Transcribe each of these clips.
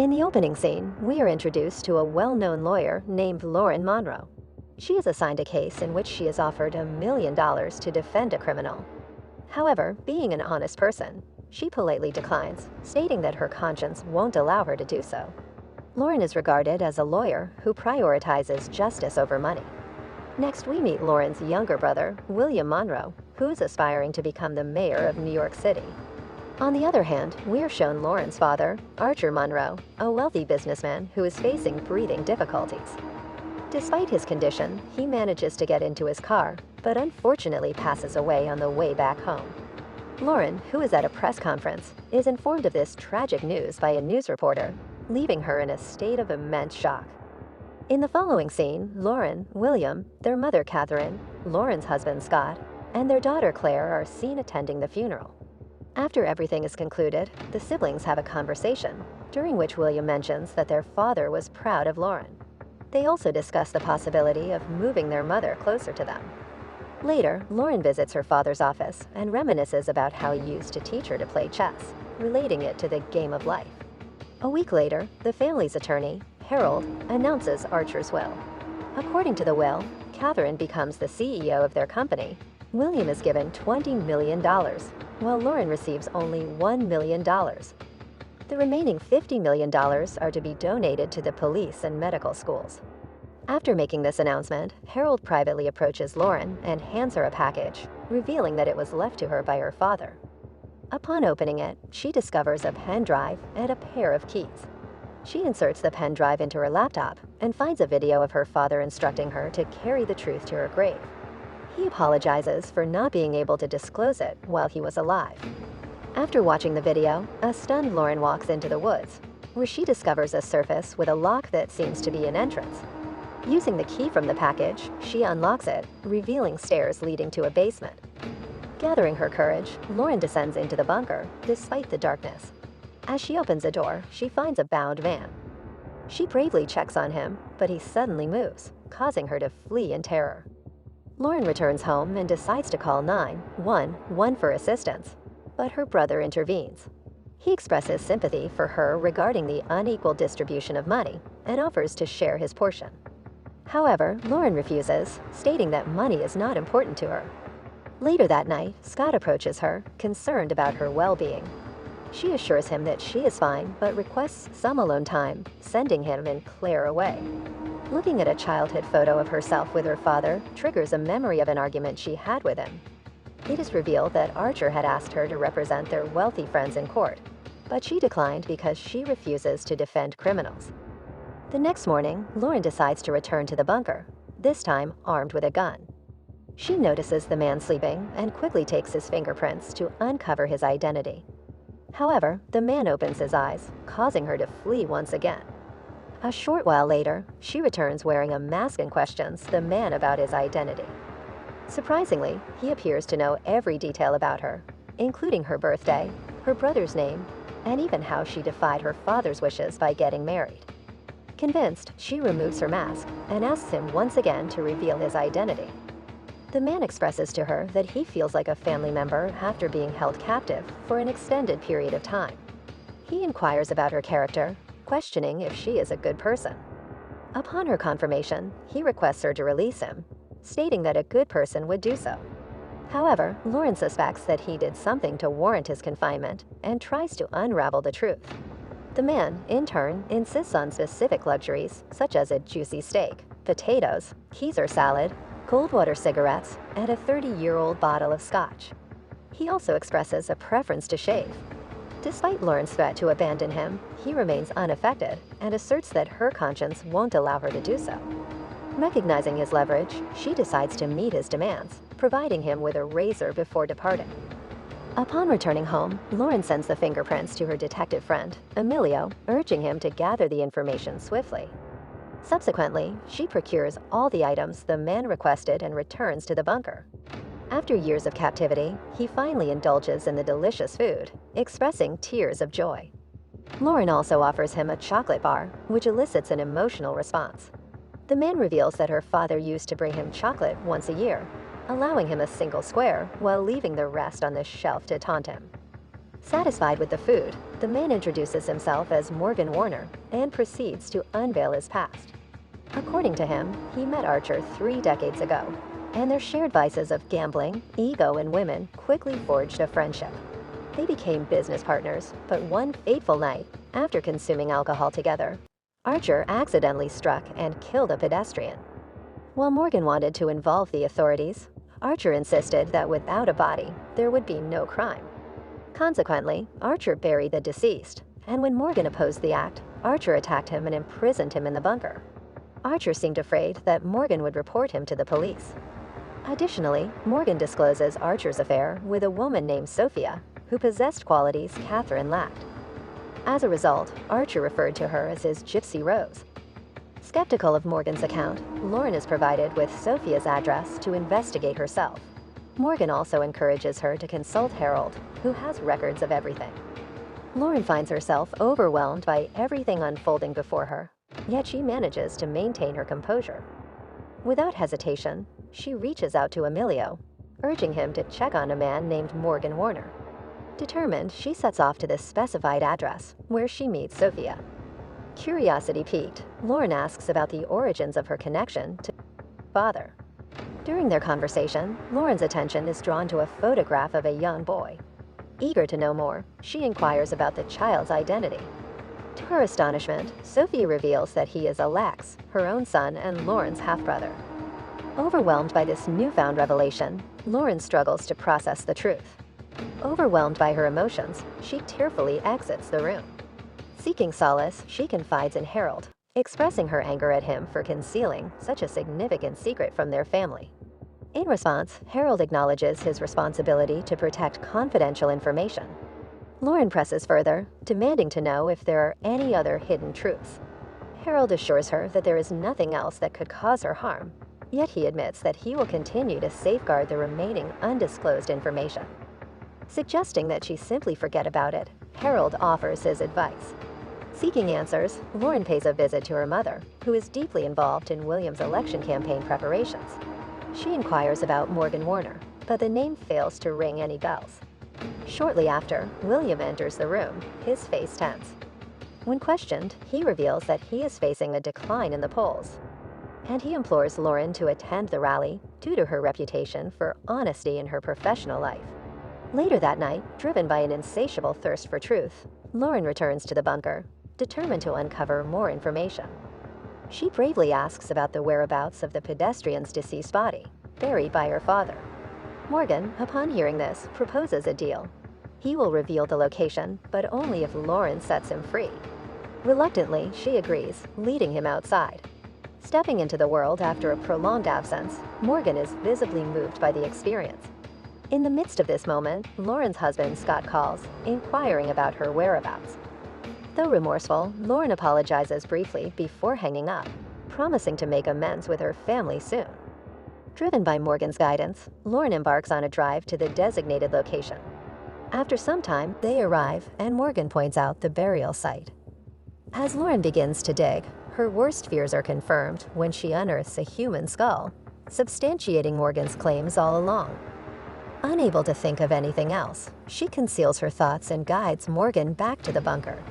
In the opening scene, we are introduced to a well-known lawyer named Monroe. She is assigned a case in which she is offered $1 million to defend a criminal. However, being an honest person, she politely declines, stating that her conscience won't allow her to do so. Lauren is regarded as a lawyer who prioritizes justice over money. Next, we meet Lauren's younger brother, William Monroe, who is aspiring to become the mayor of New York City. On the other hand, we are shown Lauren's father, Archer Monroe, a wealthy businessman who is facing breathing difficulties. Despite his condition, he manages to get into his car, but unfortunately passes away on the way back home. Lauren, who is at a press conference, is informed of this tragic news by a news reporter, leaving her in a state of immense shock. In the following scene, Lauren, William, their mother Catherine, Lauren's husband Scott, and their daughter Claire are seen attending the funeral. After everything is concluded, the siblings have a conversation, during which William mentions that their father was proud of Lauren. They also discuss the possibility of moving their mother closer to them. Later, Lauren visits her father's office and reminisces about how he used to teach her to play chess, relating it to the game of life. A week later, the family's attorney, Harold, announces Archer's will. According to the will, Catherine becomes the CEO of their company. William is given $20 million, while Lauren receives only $1 million. The remaining $50 million are to be donated to the police and medical schools. After making this announcement, Harold privately approaches Lauren and hands her a package, revealing that it was left to her by her father. Upon opening it, she discovers a pen drive and a pair of keys. She inserts the pen drive into her laptop and finds a video of her father instructing her to carry the truth to her grave. He apologizes for not being able to disclose it while he was alive. After watching the video, a stunned Lauren walks into the woods, where she discovers a surface with a lock that seems to be an entrance. Using the key from the package, she unlocks it, revealing stairs leading to a basement. Gathering her courage, Lauren descends into the bunker, despite the darkness. As she opens a door, she finds a bound van. She bravely checks on him, but he suddenly moves, causing her to flee in terror. Lauren returns home and decides to call 911 for assistance, but her brother intervenes. He expresses sympathy for her regarding the unequal distribution of money and offers to share his portion. However, Lauren refuses, stating that money is not important to her. Later that night, Scott approaches her, concerned about her well-being. She assures him that she is fine, but requests some alone time, sending him and Claire away. Looking at a childhood photo of herself with her father triggers a memory of an argument she had with him. It is revealed that Archer had asked her to represent their wealthy friends in court, but she declined because she refuses to defend criminals. The next morning, Lauren decides to return to the bunker, this time armed with a gun. She notices the man sleeping and quickly takes his fingerprints to uncover his identity. However, the man opens his eyes, causing her to flee once again. A short while later, she returns wearing a mask and questions the man about his identity. Surprisingly, he appears to know every detail about her, including her birthday, her brother's name, and even how she defied her father's wishes by getting married. Convinced, she removes her mask and asks him once again to reveal his identity. The man expresses to her that he feels like a family member after being held captive for an extended period of time. He inquires about her character, questioning if she is a good person. Upon her confirmation, he requests her to release him, stating that a good person would do so. However, Lauren suspects that he did something to warrant his confinement and tries to unravel the truth. The man, in turn, insists on specific luxuries such as a juicy steak, potatoes, Caesar salad, Goldwater cigarettes, and a 30-year-old bottle of scotch. He also expresses a preference to shave. Despite Lauren's threat to abandon him, he remains unaffected and asserts that her conscience won't allow her to do so. Recognizing his leverage, she decides to meet his demands, providing him with a razor before departing. Upon returning home, Lauren sends the fingerprints to her detective friend, Emilio, urging him to gather the information swiftly. Subsequently, she procures all the items the man requested and returns to the bunker. After years of captivity, he finally indulges in the delicious food, expressing tears of joy. Lauren also offers him a chocolate bar, which elicits an emotional response. The man reveals that her father used to bring him chocolate once a year, allowing him a single square while leaving the rest on the shelf to taunt him. Satisfied with the food, the man introduces himself as Morgan Warner and proceeds to unveil his past. According to him, he met Archer 3 decades ago, and their shared vices of gambling, ego, and women quickly forged a friendship. They became business partners, but one fateful night, after consuming alcohol together, Archer accidentally struck and killed a pedestrian. While Morgan wanted to involve the authorities, Archer insisted that without a body, there would be no crime. Consequently, Archer buried the deceased, and when Morgan opposed the act, Archer attacked him and imprisoned him in the bunker. Archer seemed afraid that Morgan would report him to the police. Additionally, Morgan discloses Archer's affair with a woman named Sophia, who possessed qualities Catherine lacked. As a result, Archer referred to her as his Gypsy Rose. Skeptical of Morgan's account, Lauren is provided with Sophia's address to investigate herself. Morgan also encourages her to consult Harold, who has records of everything. Lauren finds herself overwhelmed by everything unfolding before her, yet she manages to maintain her composure. Without hesitation, she reaches out to Emilio, urging him to check on a man named Morgan Warner. Determined, she sets off to the specified address, where she meets Sophia. Curiosity piqued, Lauren asks about the origins of her connection to father. During their conversation, Lauren's attention is drawn to a photograph of a young boy. Eager to know more, she inquires about the child's identity. To her astonishment, Sophia reveals that he is Alex, her own son and Lauren's half-brother. Overwhelmed by this newfound revelation, Lauren struggles to process the truth. Overwhelmed by her emotions, she tearfully exits the room. Seeking solace, she confides in Harold, expressing her anger at him for concealing such a significant secret from their family. In response, Harold acknowledges his responsibility to protect confidential information. Lauren presses further, demanding to know if there are any other hidden truths. Harold assures her that there is nothing else that could cause her harm, yet he admits that he will continue to safeguard the remaining undisclosed information. Suggesting that she simply forget about it, Harold offers his advice. Seeking answers, Lauren pays a visit to her mother, who is deeply involved in William's election campaign preparations. She inquires about Morgan Warner, but the name fails to ring any bells. Shortly after, William enters the room, his face tense. When questioned, he reveals that he is facing a decline in the polls, and he implores Lauren to attend the rally due to her reputation for honesty in her professional life. Later that night, driven by an insatiable thirst for truth, Lauren returns to the bunker, determined to uncover more information. She bravely asks about the whereabouts of the pedestrian's deceased body, buried by her father. Morgan, upon hearing this, proposes a deal. He will reveal the location, but only if Lauren sets him free. Reluctantly, she agrees, leading him outside. Stepping into the world after a prolonged absence, Morgan is visibly moved by the experience. In the midst of this moment, Lauren's husband, Scott, calls, inquiring about her whereabouts. Though remorseful, Lauren apologizes briefly before hanging up, promising to make amends with her family soon. Driven by Morgan's guidance, Lauren embarks on a drive to the designated location. After some time, they arrive, and Morgan points out the burial site. As Lauren begins to dig, her worst fears are confirmed when she unearths a human skull, substantiating Morgan's claims all along. Unable to think of anything else, she conceals her thoughts and guides Morgan back to the bunker.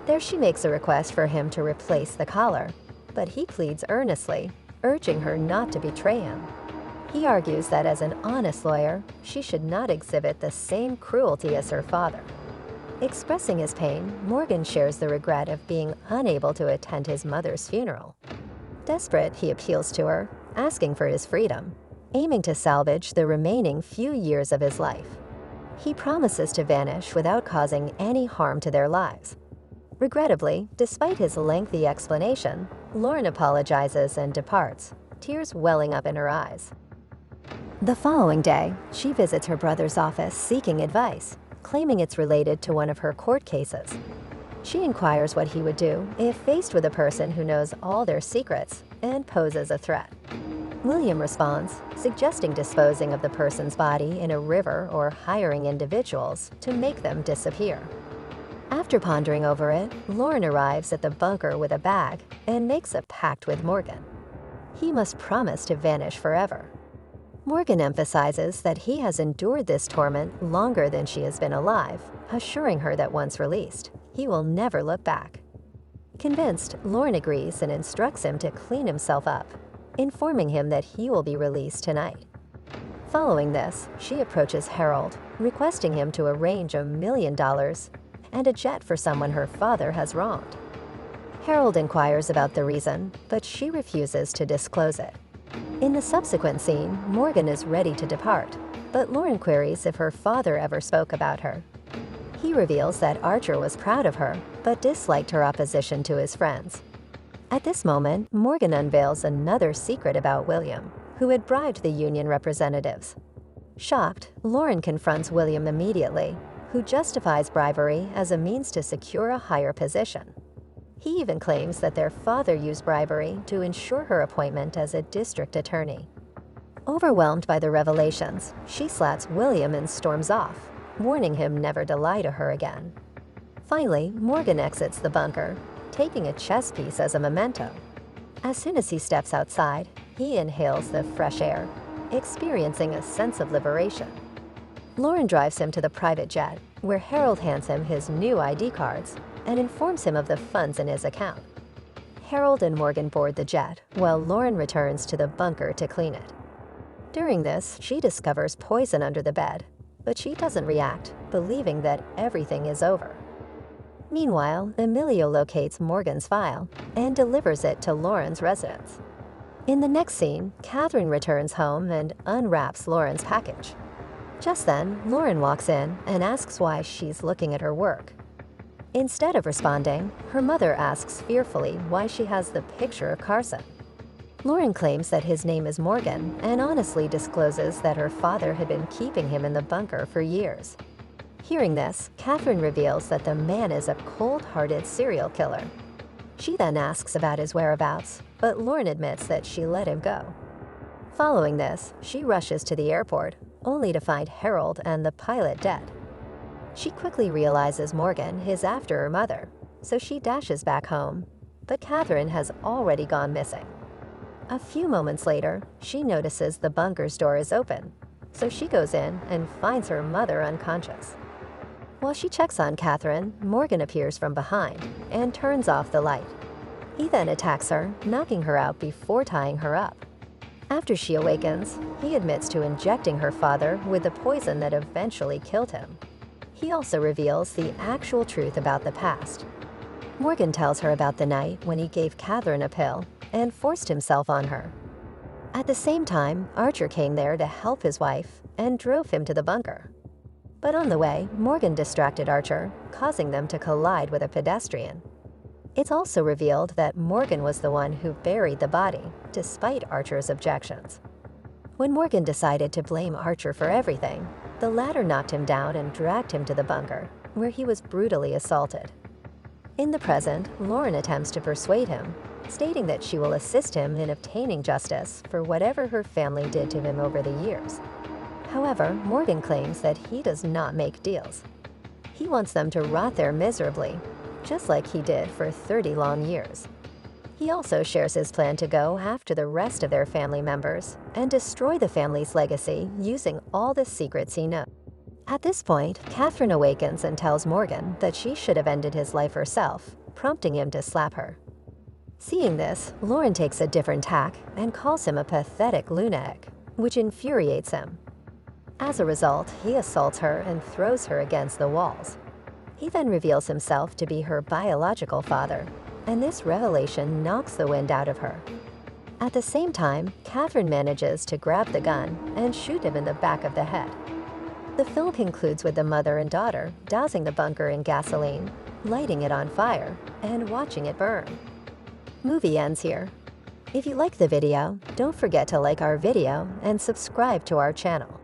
There she makes a request for him to replace the collar, but he pleads earnestly, urging her not to betray him. He argues that as an honest lawyer, she should not exhibit the same cruelty as her father. Expressing his pain, Morgan shares the regret of being unable to attend his mother's funeral. Desperate, he appeals to her, asking for his freedom, aiming to salvage the remaining few years of his life. He promises to vanish without causing any harm to their lives. Regrettably, despite his lengthy explanation, Lauren apologizes and departs, tears welling up in her eyes. The following day, she visits her brother's office seeking advice, claiming it's related to one of her court cases. She inquires what he would do if faced with a person who knows all their secrets and poses a threat. William responds, suggesting disposing of the person's body in a river or hiring individuals to make them disappear. After pondering over it, Lauren arrives at the bunker with a bag and makes a pact with Morgan. He must promise to vanish forever. Morgan emphasizes that he has endured this torment longer than she has been alive, assuring her that once released, he will never look back. Convinced, Lauren agrees and instructs him to clean himself up, informing him that he will be released tonight. Following this, she approaches Harold, requesting him to arrange $1 million and a jet for someone her father has wronged. Harold inquires about the reason, but she refuses to disclose it. In the subsequent scene, Morgan is ready to depart, but Lauren queries if her father ever spoke about her. He reveals that Archer was proud of her, but disliked her opposition to his friends. At this moment, Morgan unveils another secret about William, who had bribed the union representatives. Shocked, Lauren confronts William immediately, who justifies bribery as a means to secure a higher position. He even claims that their father used bribery to ensure her appointment as a district attorney. Overwhelmed by the revelations, she slaps William and storms off, warning him never to lie to her again. Finally, Morgan exits the bunker, taking a chess piece as a memento. As soon as he steps outside, he inhales the fresh air, experiencing a sense of liberation. Lauren drives him to the private jet, where Harold hands him his new ID cards and informs him of the funds in his account. Harold and Morgan board the jet, while Lauren returns to the bunker to clean it. During this, she discovers poison under the bed, but she doesn't react, believing that everything is over. Meanwhile, Emilio locates Morgan's file and delivers it to Lauren's residence. In the next scene, Catherine returns home and unwraps Lauren's package. Just then, Lauren walks in and asks why she's looking at her work. Instead of responding, her mother asks fearfully why she has the picture of Carson. Lauren claims that his name is Morgan and honestly discloses that her father had been keeping him in the bunker for years. Hearing this, Catherine reveals that the man is a cold-hearted serial killer. She then asks about his whereabouts, but Lauren admits that she let him go. Following this, she rushes to the airport, only to find Harold and the pilot dead. She quickly realizes Morgan is after her mother, so she dashes back home, but Catherine has already gone missing. A few moments later, she notices the bunker's door is open, so she goes in and finds her mother unconscious. While she checks on Catherine, Morgan appears from behind and turns off the light. He then attacks her, knocking her out before tying her up. After she awakens, he admits to injecting her father with the poison that eventually killed him. He also reveals the actual truth about the past. Morgan tells her about the night when he gave Catherine a pill and forced himself on her. At the same time, Archer came there to help his wife and drove him to the bunker. But on the way, Morgan distracted Archer, causing them to collide with a pedestrian. It's also revealed that Morgan was the one who buried the body, despite Archer's objections. When Morgan decided to blame Archer for everything, the latter knocked him down and dragged him to the bunker, where he was brutally assaulted. In the present, Lauren attempts to persuade him, stating that she will assist him in obtaining justice for whatever her family did to him over the years. However, Morgan claims that he does not make deals. He wants them to rot there miserably, just like he did for 30 long years. He also shares his plan to go after the rest of their family members and destroy the family's legacy using all the secrets he knows. At this point, Catherine awakens and tells Morgan that she should have ended his life herself, prompting him to slap her. Seeing this, Lauren takes a different tack and calls him a pathetic lunatic, which infuriates him. As a result, he assaults her and throws her against the walls. He then reveals himself to be her biological father, and this revelation knocks the wind out of her. At the same time, Catherine manages to grab the gun and shoot him in the back of the head. The film concludes with the mother and daughter dousing the bunker in gasoline, lighting it on fire, and watching it burn. Movie ends here. If you like the video, don't forget to like our video and subscribe to our channel.